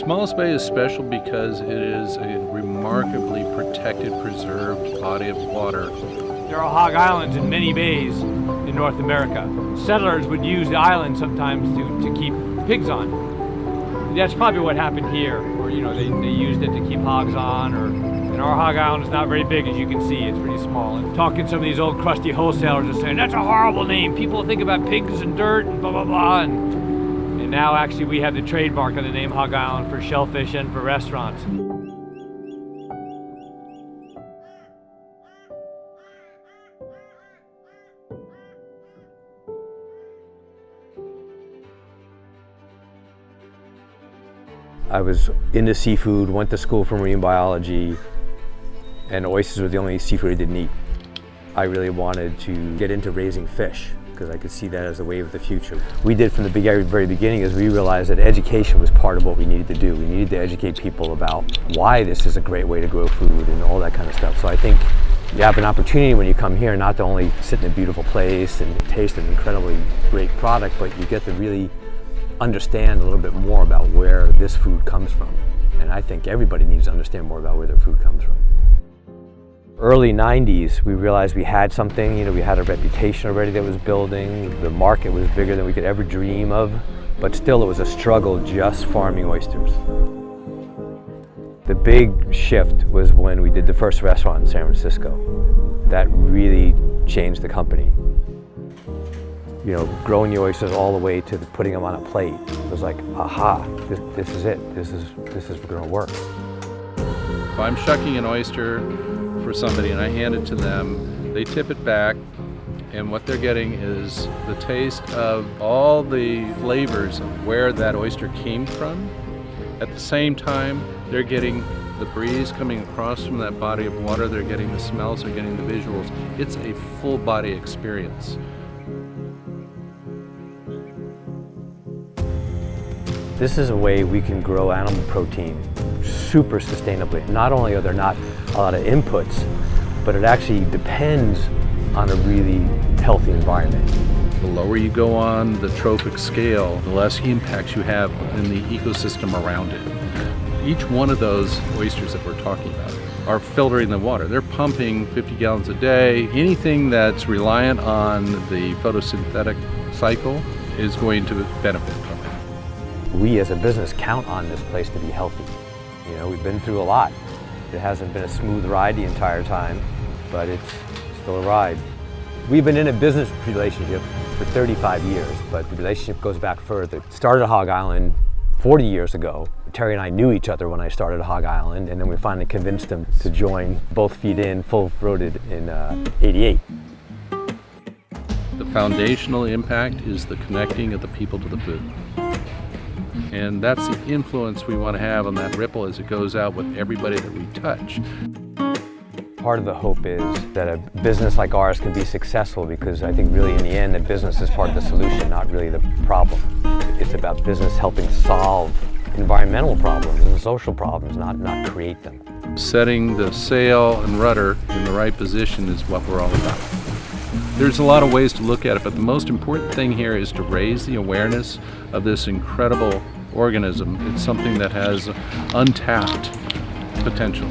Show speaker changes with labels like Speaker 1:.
Speaker 1: Tomales Bay is special because it is a remarkably protected, preserved body of water.
Speaker 2: There are hog islands in many bays in North America. Settlers would use the island sometimes to keep pigs on. That's probably what happened here, where they used it to keep hogs on. And our hog island is not very big, as you can see. It's pretty small. And talking to some of these old crusty wholesalers are saying, that's a horrible name. People think about pigs and dirt and blah, blah, blah. And now actually we have the trademark of the name Hog Island for shellfish and for restaurants.
Speaker 3: I was into seafood, went to school for marine biology, and oysters were the only seafood I didn't eat. I really wanted to get into raising fish because I could see that as a wave of the future. We did from the very beginning is we realized that education was part of what we needed to do. We needed to educate people about why this is a great way to grow food and all that kind of stuff. So I think you have an opportunity when you come here not to only sit in a beautiful place and taste an incredibly great product, but you get to really understand a little bit more about where this food comes from. And I think everybody needs to understand more about where their food comes from. Early 90s, we realized we had something, we had a reputation already that was building. The market was bigger than we could ever dream of, but still it was a struggle just farming oysters. The big shift was when we did the first restaurant in San Francisco. That really changed the company. Growing the oysters all the way to putting them on a plate. It was like, aha, this is it. This is going to work.
Speaker 1: If I'm shucking an oyster for somebody and I hand it to them, they tip it back, and what they're getting is the taste of all the flavors of where that oyster came from. At the same time, they're getting the breeze coming across from that body of water, they're getting the smells, they're getting the visuals. It's a full body experience.
Speaker 3: This is a way we can grow animal protein super sustainably. Not only are there not a lot of inputs, but it actually depends on a really healthy environment.
Speaker 1: The lower you go on the trophic scale, the less impacts you have in the ecosystem around it. Each one of those oysters that we're talking about are filtering the water. They're pumping 50 gallons a day. Anything that's reliant on the photosynthetic cycle is going to benefit from it.
Speaker 3: We as a business count on this place to be healthy. We've been through a lot. It hasn't been a smooth ride the entire time, but it's still a ride. We've been in a business relationship for 35 years, but the relationship goes back further. It started at Hog Island 40 years ago. Terry and I knew each other when I started at Hog Island, and then we finally convinced him to join, both feet in, full-throated in '88.
Speaker 1: The foundational impact is the connecting of the people to the food. And that's the influence we want to have on that ripple as it goes out with everybody that we touch.
Speaker 3: Part of the hope is that a business like ours can be successful because I think really in the end that business is part of the solution, not really the problem. It's about business helping solve environmental problems and social problems, not create them.
Speaker 1: Setting the sail and rudder in the right position is what we're all about. There's a lot of ways to look at it, but the most important thing here is to raise the awareness of this incredible organism. It's something that has untapped potential.